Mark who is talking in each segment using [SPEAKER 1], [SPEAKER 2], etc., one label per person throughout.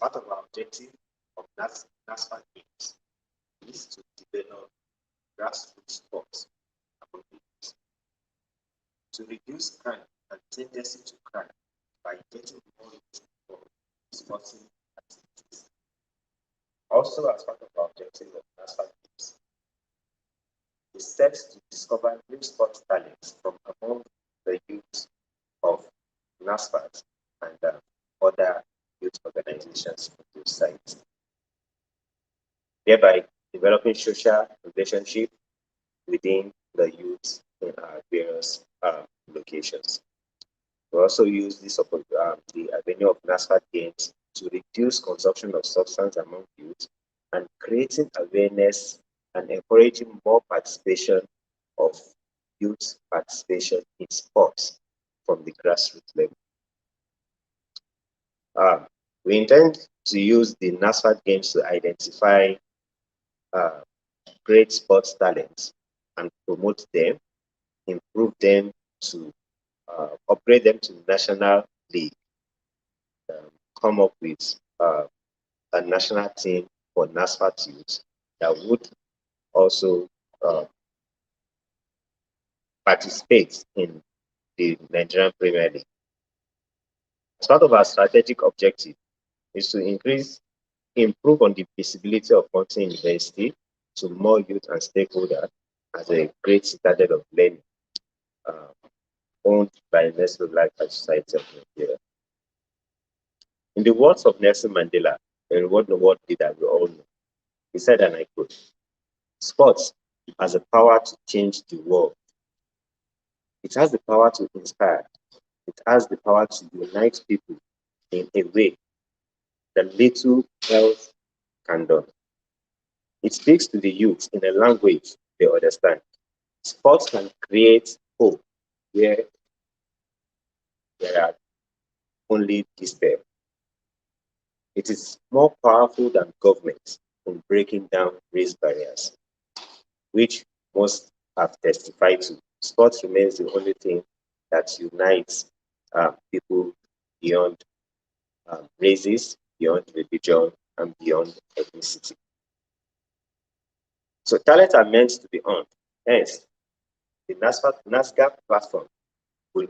[SPEAKER 1] part of our objective of NASFA Games is to develop grassroots sports among the youth, to reduce crime and tendency to crime by getting more youth involved in sporting activities. Also, as part of our objective of NASFA Games, the steps to discover new sports talents from among the youth of NASFAT and other youth organizations in those sites, thereby developing social relationship within the youth in our various locations. We also use this the avenue of NASFAT games to reduce consumption of substance among youth and creating awareness and encouraging more participation of youth participation in sports from the grassroots level. We intend to use the NASFAT games to identify great sports talents and promote them, improve them to upgrade them to national league, come up with a national team for NASFAT youth that would also participate in the Nigerian Premier League. As part of our strategic objective is to improve on the visibility of Mountain University to more youth and stakeholders as a great citadel of learning owned by Nestle Life Society of Nigeria. In the words of Nelson Mandela, a reward award leader we all know, he said, and I quote, "Sports has the power to change the world. It has the power to inspire. It has the power to unite people in a way that little else can do. It speaks to the youth in a language they understand. Sports can create hope where there are only despair. It is more powerful than government in breaking down race barriers, which most have testified to. Sports remains the only thing that unites people beyond races, beyond religion, and beyond ethnicity. So talents are meant to be earned. Hence, the NASGA platform will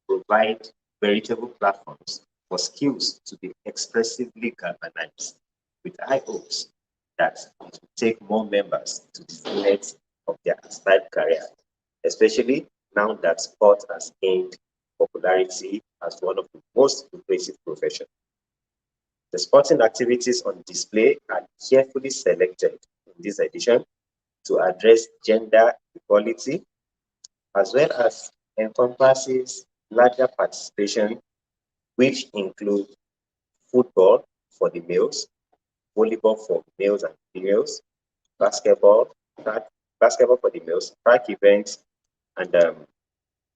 [SPEAKER 1] provide veritable platforms for skills to be expressively galvanized, with high hopes that it will take more members to the zenith of their aspired career, especially now that sport has gained popularity as one of the most lucrative professions. The sporting activities on display are carefully selected in this edition to address gender equality, as well as encompasses larger participation, which include football for the males, volleyball for males and females, basketball for the males, track events, and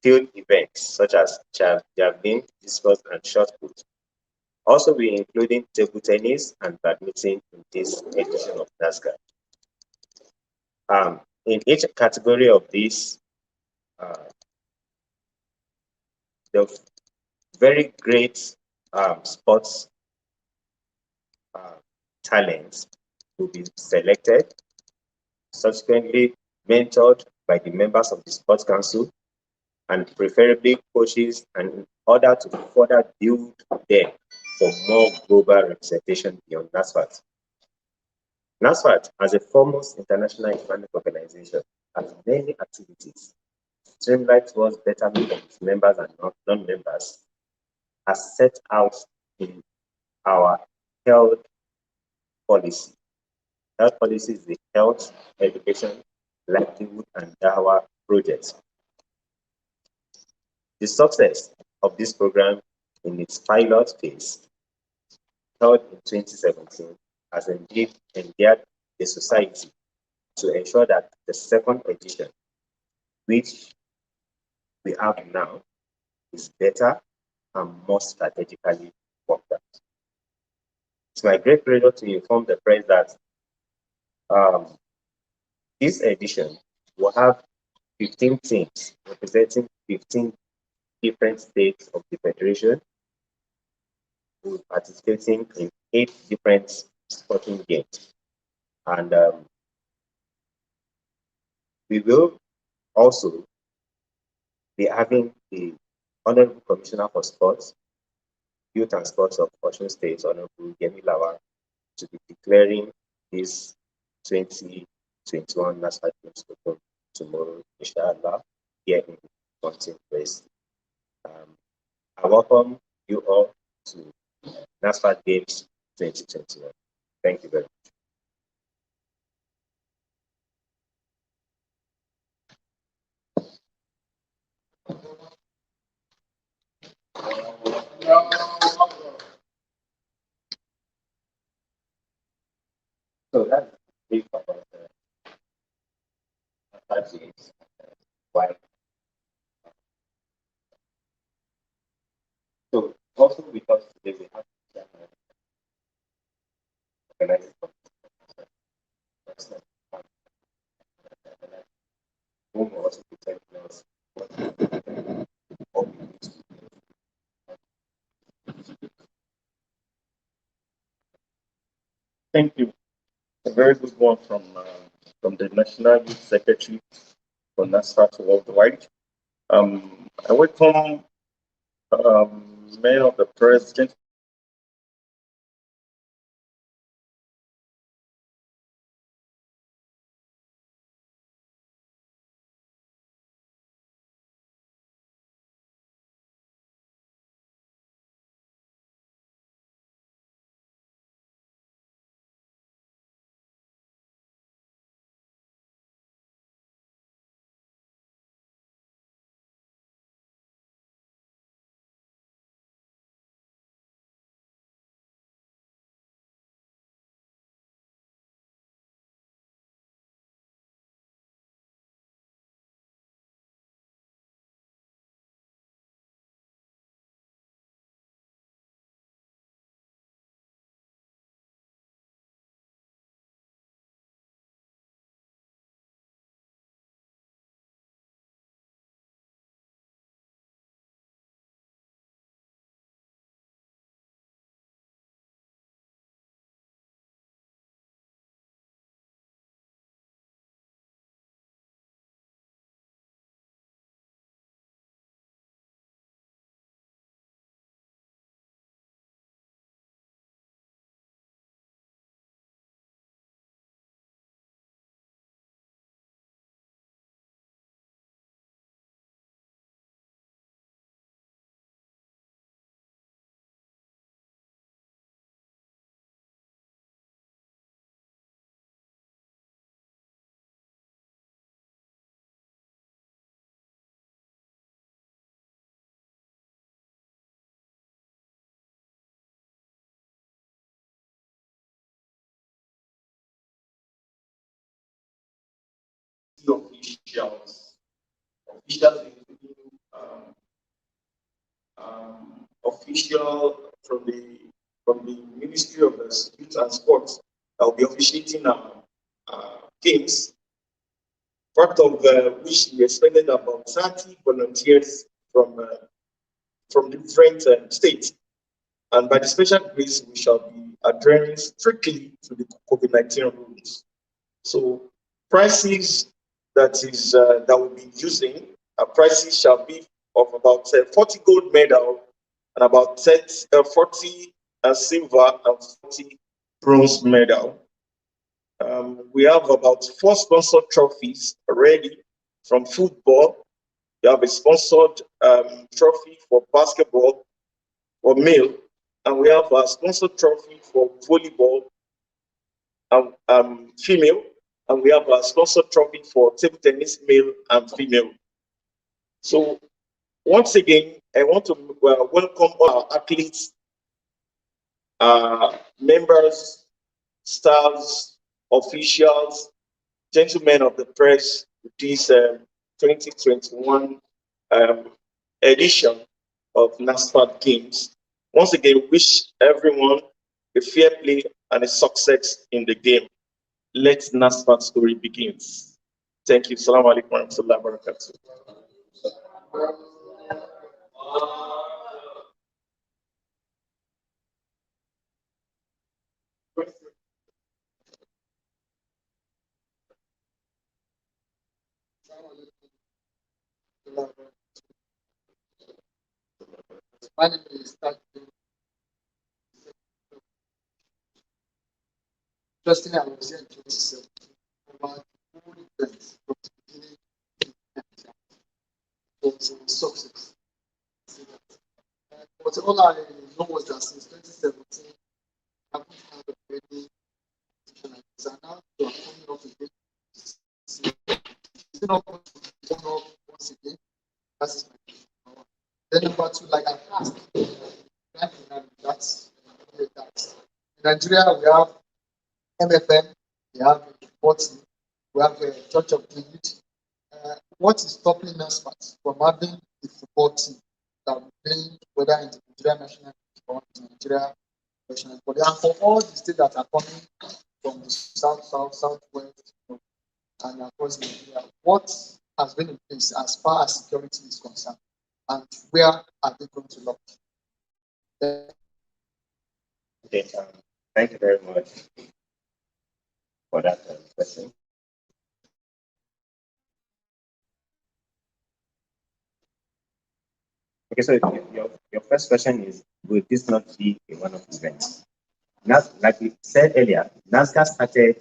[SPEAKER 1] field events such as javelin, discus, and shot put. Also, we're including table tennis and badminton in this edition of NASGA. In each category of this, the very great sports talents will be selected, subsequently mentored by the members of the Sports Council, and preferably coaches, and in order to further build them for more global representation beyond NASFAT. NASFAT, as a foremost international Islamic organization, has many activities streamlined towards betterment of its members and non-members, as set out in our health policy. Health policy is the health, education, livelihood, and dawah projects. The success of this program in its pilot phase, held in 2017, has indeed endeared the society to ensure that the second edition, which we have now, is better and more strategically worked out. It's my great pleasure to inform the press that this edition will have 15 teams representing 15 different states of the Federation, will be participating in 8 different sporting games. And we will also be having the Honorable Commissioner for Sports, Youth and Sports of Osun State, Honorable Yemi Lawa, to be declaring this 2021 NASFA Games open tomorrow, inshallah, here in Mountain Place. I welcome you all to NASFA Games 2021. Thank you very much. So that's brief about the NASFA Games. Why? So also with us today we have organizing who will also be telling us what we need to do.
[SPEAKER 2] Thank you. A very good one from the National Youth Secretary for NASFA to Worldwide. I welcome men of the president. Officials, including official from the Ministry of Youth and Sports that will be officiating games. Part of which we expected about 30 volunteers from different states. And by the special grace, we shall be adhering strictly to the COVID-19 rules. So prices that we'll be using, prices shall be of about 40 gold medal and about 40 silver and 40 bronze medal. We have about 4 sponsored trophies already from football. We have a sponsored trophy for basketball for male, and we have a sponsored trophy for volleyball female, and we have a sponsored trophy for table tennis male and female. So once again, I want to welcome all our athletes, members, staffs, officials, gentlemen of the press, this 2021 edition of NASFA Games. Once again, wish everyone a fair play and a success in the game. Let NASFA story begins. Thank you. Assalamu alaikum wa rahmatullahi wa barakatuh.
[SPEAKER 3] My name is Tajudeen. Interestingly, I was here in 2017. About the whole event from the beginning it was a success. But all I know was that since 2017, I haven't had a very competition like this. And now you are coming up again. It's not going to be done up once again. That is my question. Then number two, like I asked, that's that. In Nigeria, we have MFM, we have sports, we have the Church of the Youth. What is stopping us from having the football team that we play, whether in the Nigeria national team or in the Nigeria professional body, and for all the states that are coming from the southwest, and across Nigeria, what has been in place as far as security is concerned, and where are they going to launch?
[SPEAKER 1] Okay, thank you very much for that question. Okay, so your first question is, will this not be a one-off event? Like we said earlier, NASGA started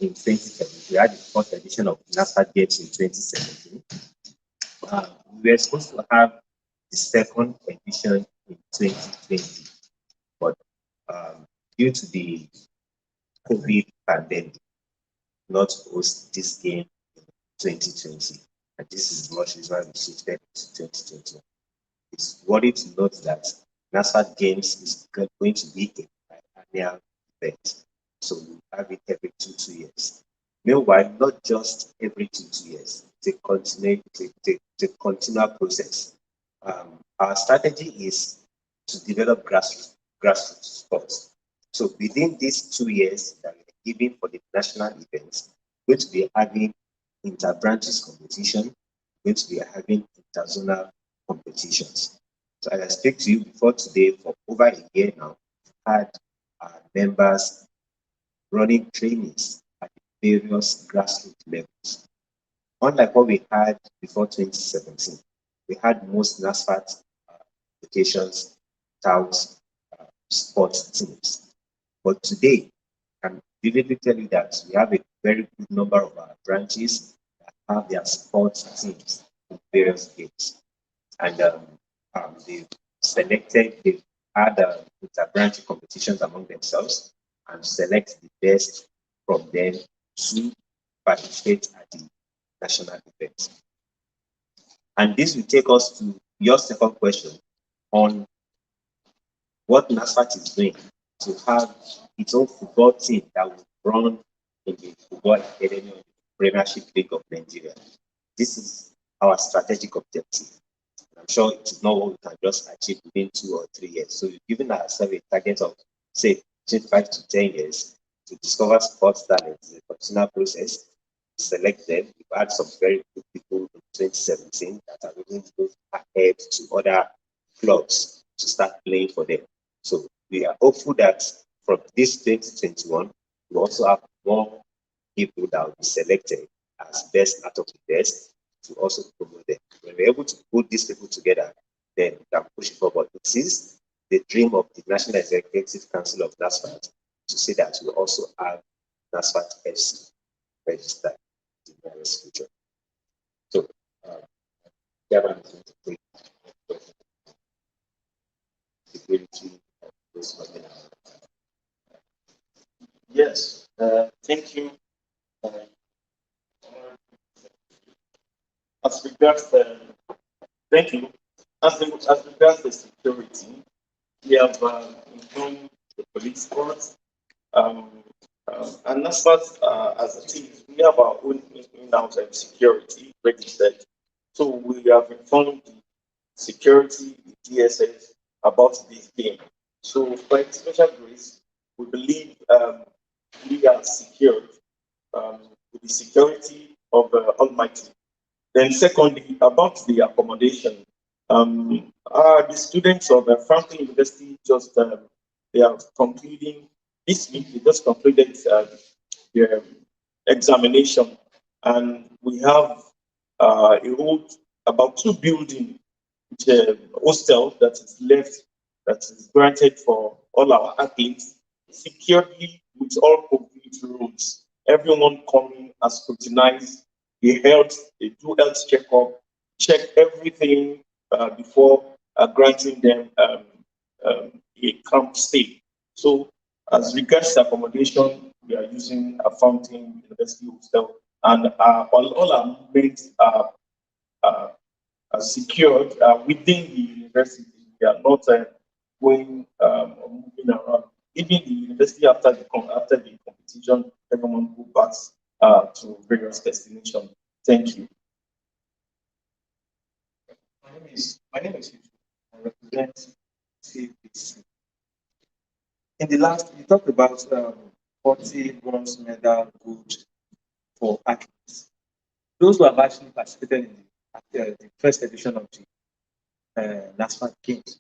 [SPEAKER 1] in 2017. We had the first edition of NASGA Games in 2017. We were supposed to have the second edition in 2020, but due to the COVID pandemic, not host this game in 2020. And this is much is why we shifted to 2020. It's worthy to note that NASFAT Games is going to be an annual event. So we have it every 2 years. Meanwhile, not just every 2 years, it's a continual process. Our strategy is to develop grassroots sports. So within these 2 years that we're giving for the national events, we're going to be having inter-branches competition, we're going to be having interzonal competitions. So as I speak to you before today, for over a year now, we've had our members running trainings at various grassroots levels. Unlike what we had before 2017, we had most NASFAT locations without sports teams. But today, I can vividly tell you that we have a very good number of our branches that have their sports teams in various games. And they've had inter-branch competitions among themselves and select the best from them to participate at the national event. And this will take us to your second question on what NASFAT is doing to have its own football team that will run in the Football Academy of the Premiership League of Nigeria. This is our strategic objective. I'm sure it is not what we can just achieve within 2 or 3 years. So we've given ourselves a target of, say, between 5 to 10 years to discover sports talents. It's a continual process. Select them. We've had some very good people in 2017 that are willing to move ahead to other clubs to start playing for them. So we are hopeful that from this 2021, we also have more people that will be selected as best out of the best to also promote them. When we're able to put these people together, then we can push it forward. It is the dream of the National Executive Council of NASFAT to say that we also have NASFAT FC registered in the nearest future. So, Chairman is going to take security.
[SPEAKER 2] Yes, thank you. As regards the, thank you. As regards the security, we have informed the police force, and as far as a team, we have our own in-house security registered. So we have informed the security, the DSS about this game. So by special grace, we believe we are secured with the security of Almighty. Then secondly, about the accommodation, the students of Franklin University just they are concluding this week. They just completed their examination, and we have a whole about 2 buildings hostel that is left, that is granted for all our athletes, securely with all COVID rules. Everyone coming as scrutinized, they do health checkup, check everything before granting them a camp stay. So, as regards to accommodation, we are using a Fountain University Hostel, and all our movements are secured within the university. We are not going or moving around. Even the university after the competition, everyone go back to various destinations. Thank you.
[SPEAKER 4] My name is Yusuf. I represent CPC. In the last, we talked about 40 bronze medal gold for athletes. Those who have actually participated in the first edition of the NASFA Games.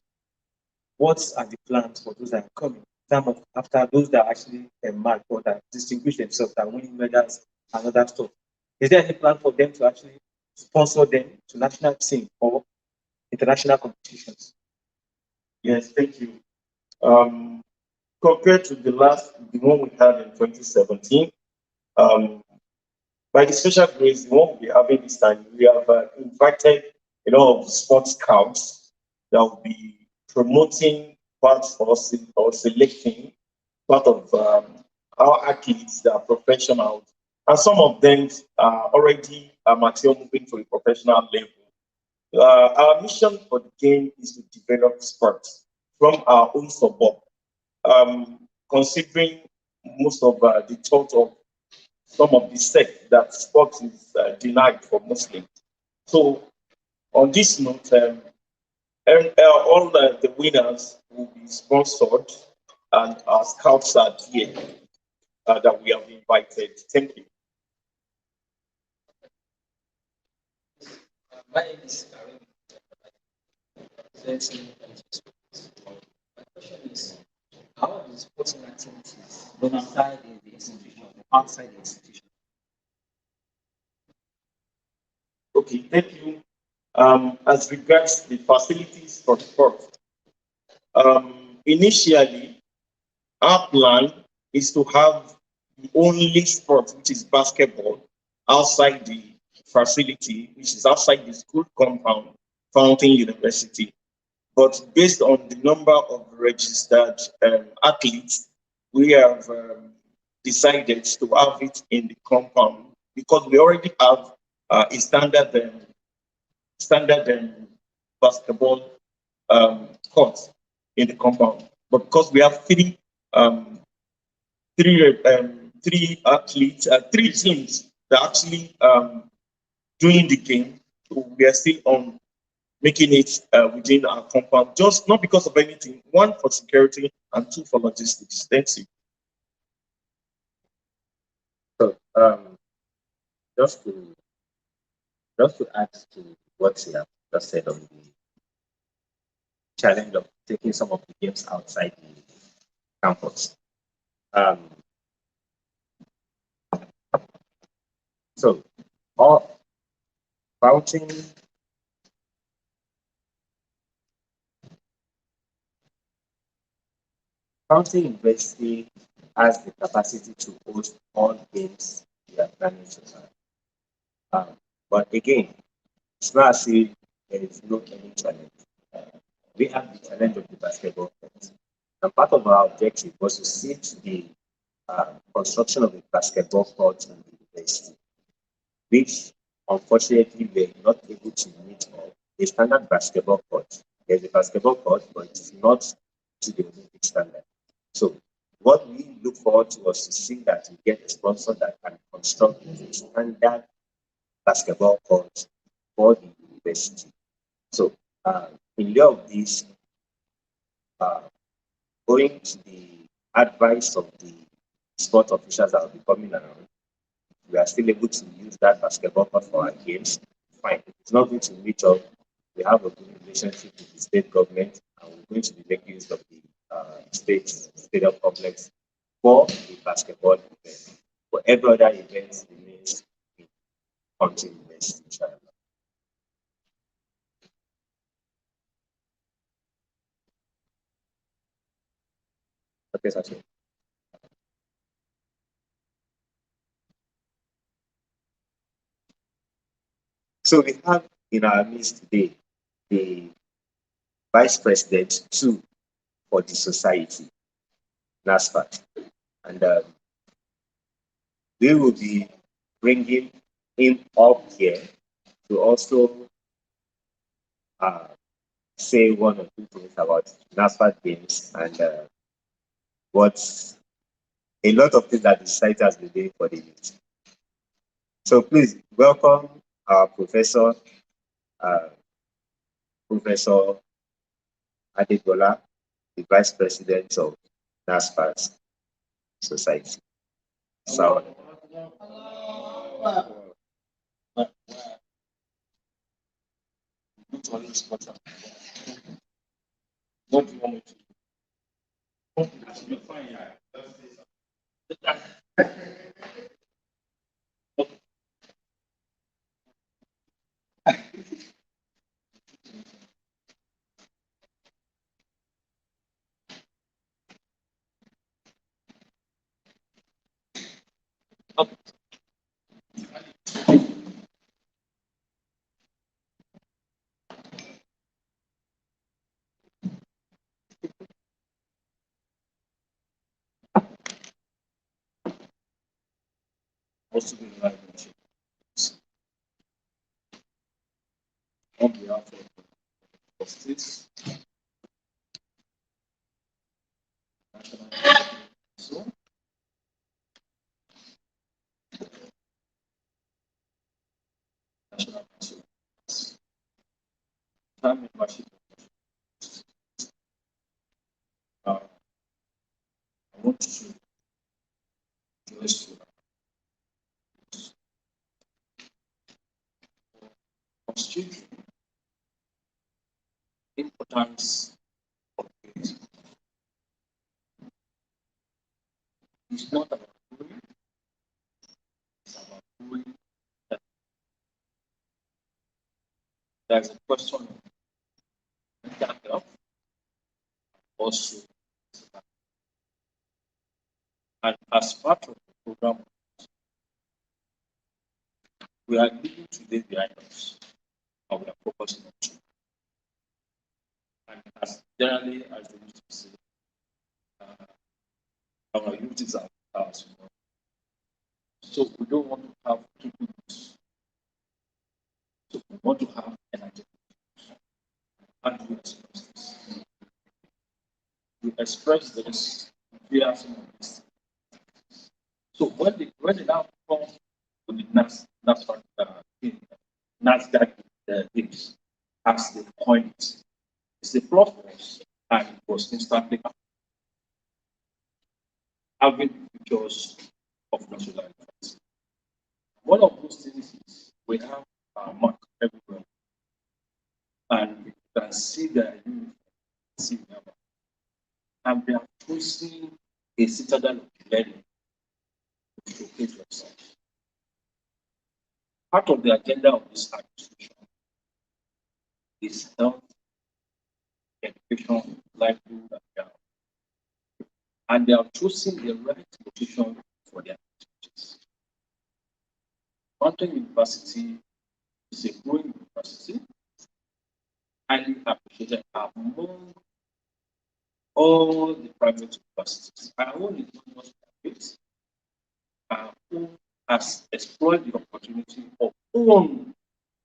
[SPEAKER 4] What are the plans for those that are coming? Some of after those that actually mark or that distinguish themselves, that winning medals and other stuff. Is there any plan for them to actually sponsor them to national team or international competitions?
[SPEAKER 2] Yes, thank you. Compared to the one we had in 2017, um, by the special grace, the one we'll be having this time, we have invited a lot of sports scouts that will be promoting parts or selecting part of our athletes that are professionals. And some of them are already mature moving to a professional level. Our mission for the game is to develop sports from our own suburb, considering most of the thought of some of the sect that sports is denied for Muslims. So on this note, all the winners will be sponsored, and our scouts are here that we have invited. Thank you.
[SPEAKER 5] My name is Karim, representing my question is, how are the sporting activities done inside the institution, outside the institution?
[SPEAKER 2] Okay, thank you. As regards the facilities for sport, initially, our plan is to have the only sport, which is basketball, outside the facility, which is outside the school compound, Fountain University. But based on the number of registered athletes, we have decided to have it in the compound because we already have a standard basketball court in the compound. But because we have um, three athletes, three teams that actually doing the game, so we are still on making it within our compound, just not because of anything. One for security and two for logistics. Thank you.
[SPEAKER 1] So just to add to what you have just said on the challenge of taking some of the games outside the campus. Um, so all Fountain Fountain University has the capacity to host all games we are planning to have. But again, it's not as if there is no any challenge. Uh, we have the challenge of the basketball court. And part of our objective was to see to the construction of a basketball court in the university, which unfortunately we are not able to meet up. A standard basketball court. There's a basketball court, but it's not to the Olympic standard. So what we look forward to was to see that we get a sponsor that can construct a standard basketball court for the university. So in lieu of this, uh, going to the advice of the sport officials that will be coming around, we are still able to use that basketball court for our games. Fine. If it's not going to meet up, we have a good relationship with the state government, and we're going to be making use of the state stadium complex for the basketball event. For every other event remains in country university. Okay, sir. So we have in our midst today the Vice President too for the society, NASFA, and we will be bringing him up here to also say one or two things about NASFA games and what a lot of things that the society has been doing for the youth. So please welcome our professor, Professor Adebola, the Vice President of NASFA's Society. So,
[SPEAKER 4] What do you want me to do? Also be right on behalf of the states, national council, national council, time membership. I want to address you constitution importance of it. It's not about doing, it's about doing that. There's a question of mental health also. And as part of the program, we are leaving today behind us, and we are focusing on two. And as generally as we used to say, our youth is our house. So we don't want to have people use. So we want to have energy. And we express this. We express this via some of this. So when they now come to the NASGA games, as they coined it, it's a plus for us, and it was instantly having pictures of national events. One of those things is we have a mark everywhere, and you can see the uniform, and they are choosing a citadel of learning to showcase themselves. Part of the agenda of this administration is health, education, livelihood, and health. And they are choosing the right location for their activities. Mountain University is a growing university, highly appreciated among all the private universities. Our own is not just private. Our own has explored the opportunity of owned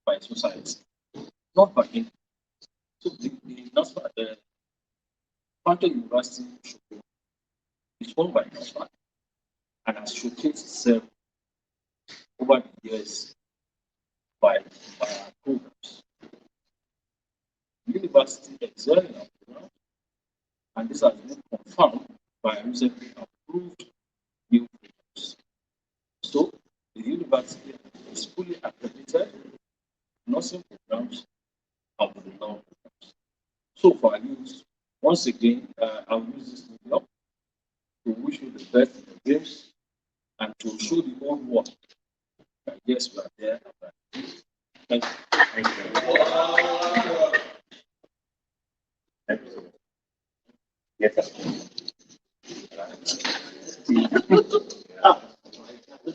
[SPEAKER 4] by society, not by him. So the Mountain University is owned by NASFA and has showcased itself over the years by our programs. The university excelling our program, and this has been confirmed by recently approved new programs. So the university is fully accredited nursing programs and the law programs. So for our youth, once again, I'll use this medium to wish you the best in the games and to show the whole world that yes, we are there. Thank you. Thank you. Thank you. Yes, sir.